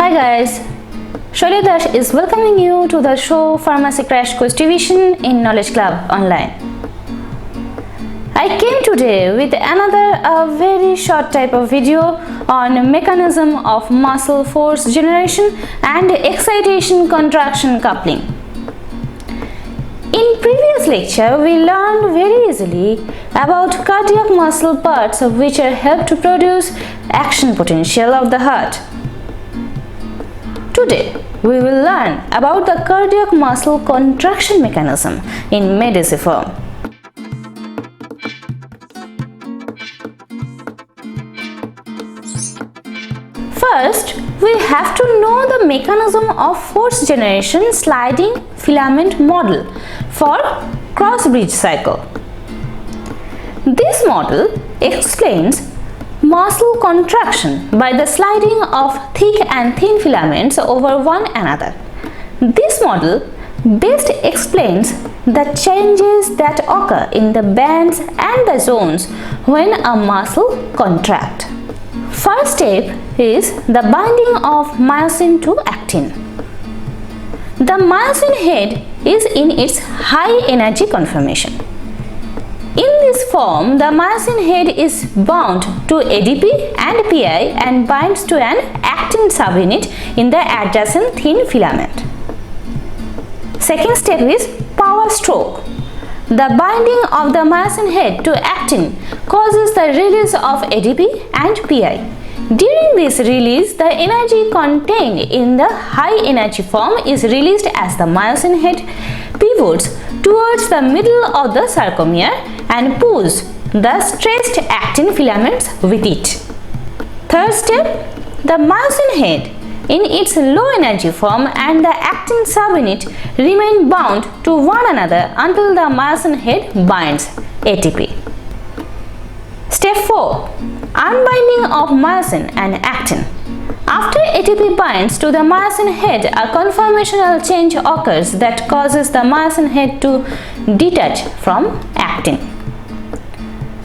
Hi guys, Shailesh is welcoming you to the show Pharmacy Crash Course Division in Knowledge Club Online. I came today with another very short type of video on mechanism of muscle force generation and excitation contraction coupling. In previous lecture, we learned very easily about cardiac muscle parts which are helped to produce action potential of the heart. Today, we will learn about the cardiac muscle contraction mechanism in mediciform. First, we have to know the mechanism of force generation sliding filament model for cross-bridge cycle. This model explains muscle contraction by the sliding of thick and thin filaments over one another. This model best explains the changes that occur in the bands and the zones when a muscle contracts. First step is the binding of myosin to actin. The myosin head is in its high energy conformation. In this form, the myosin head is bound to ADP and Pi and binds to an actin subunit in the adjacent thin filament. Second step is power stroke. The binding of the myosin head to actin causes the release of ADP and Pi. During this release, the energy contained in the high energy form is released as the myosin head pivots towards the middle of the sarcomere and pulls the stressed actin filaments with it. Third step, the myosin head in its low energy form and the actin subunit remain bound to one another until the myosin head binds ATP. Step 4. Unbinding of myosin and actin. After ATP binds to the myosin head, a conformational change occurs that causes the myosin head to detach from actin.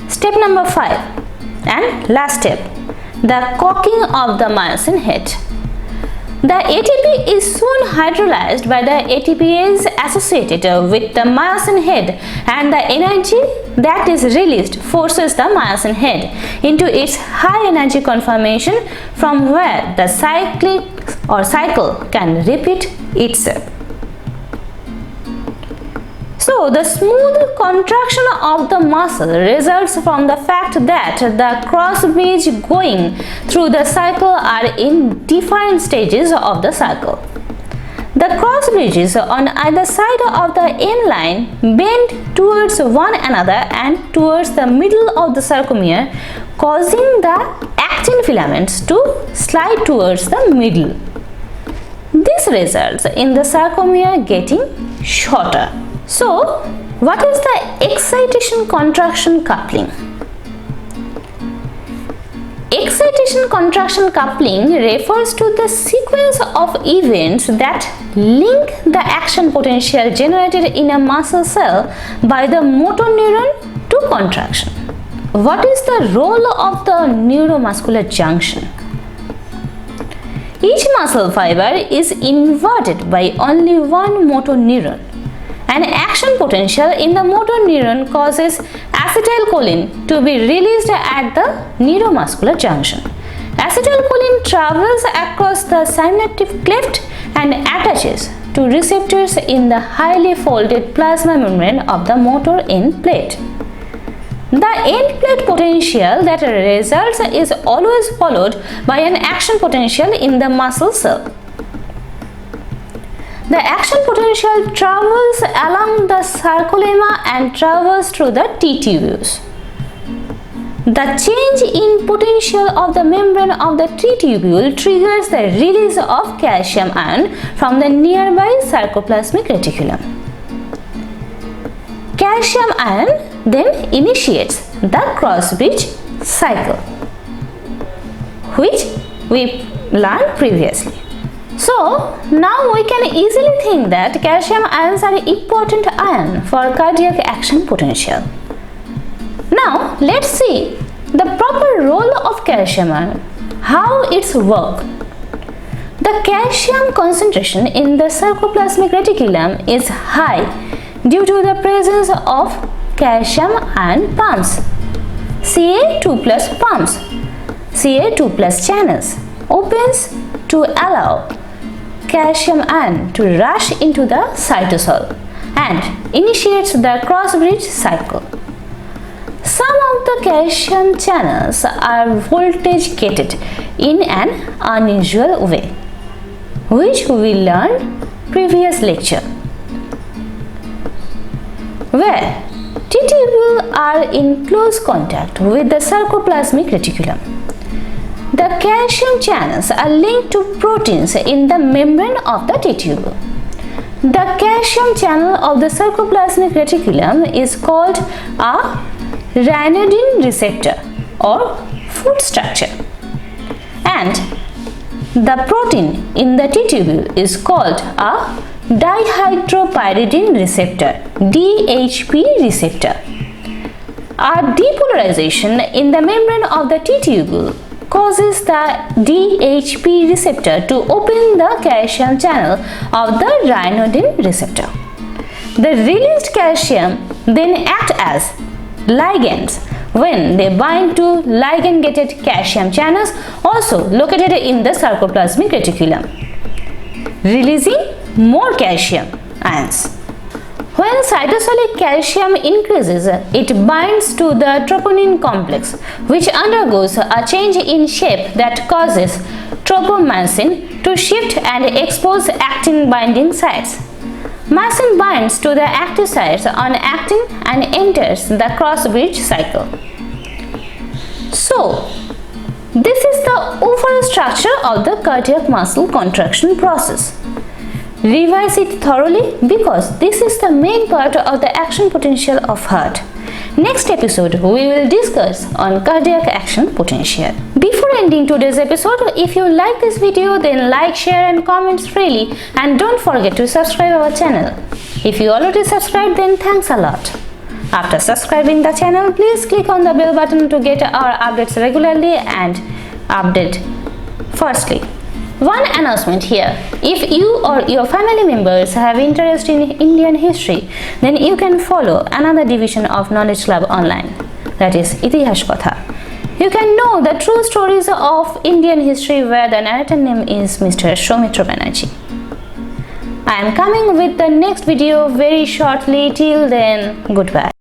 Step number 5 and last step, the cocking of the myosin head. The ATP is soon hydrolyzed by the ATPase associated with the myosin head, and the energy that is released forces the myosin head into its high energy conformation from where the cycle can repeat itself. So, the smooth contraction of the muscle results from the fact that the cross bridge going through the cycle are in different stages of the cycle. The cross bridges on either side of the end line bend towards one another and towards the middle of the sarcomere, causing the actin filaments to slide towards the middle. This results in the sarcomere getting shorter. So, what is the excitation contraction coupling? Excitation contraction coupling refers to the sequence of events that link the action potential generated in a muscle cell by the motor neuron to contraction. What is the role of the neuromuscular junction? Each muscle fiber is innervated by only one motor neuron. An action potential in the motor neuron causes acetylcholine to be released at the neuromuscular junction. Acetylcholine travels across the synaptic cleft and attaches to receptors in the highly folded plasma membrane of the motor end plate. The end plate potential that results is always followed by an action potential in the muscle cell. The action potential travels along the sarcolemma and travels through the T-tubules. The change in potential of the membrane of the T-tubule triggers the release of calcium ion from the nearby sarcoplasmic reticulum. Calcium ion then initiates the cross-bridge cycle, which we learned previously. So, now we can easily think that calcium ions are important ion for cardiac action potential. Now, let's see the proper role of calcium ion, how its work. The calcium concentration in the sarcoplasmic reticulum is high due to the presence of calcium ion pumps, Ca2+ pumps, Ca2+ channels opens to allow calcium ion to rush into the cytosol and initiates the cross-bridge cycle. Some of the calcium channels are voltage gated in an unusual way, which we learned previous lecture, where T-tubules are in close contact with the sarcoplasmic reticulum. The calcium channels are linked to proteins in the membrane of the T-tubule. The calcium channel of the sarcoplasmic reticulum is called a ryanodine receptor or foot structure, and the protein in the T-tubule is called a dihydropyridine receptor, DHP receptor. A depolarization in the membrane of the T-tubule causes the DHP receptor to open the calcium channel of the ryanodine receptor. The released calcium then act as ligands when they bind to ligand-gated calcium channels also located in the sarcoplasmic reticulum, releasing more calcium ions. When cytosolic calcium increases, it binds to the troponin complex, which undergoes a change in shape that causes tropomyosin to shift and expose actin binding sites. Myosin binds to the active sites on actin and enters the cross-bridge cycle. So, this is the overall structure of the cardiac muscle contraction process. Revise it thoroughly because this is the main part of the action potential of heart. Next episode we will discuss on cardiac action potential. Before ending today's episode, if you like this video then like, share and comment freely, and don't forget to subscribe our channel. If you already subscribed then thanks a lot. After subscribing the channel, please click on the bell button to get our updates regularly and update firstly. One announcement here: if you or your family members have interest in Indian history, then you can follow another division of Knowledge Club online, that is Itihash Kotha. You can know the true stories of Indian history where the narrator name is Mr. Soumitra Banerjee. I am coming with the next video very shortly. Till then, goodbye.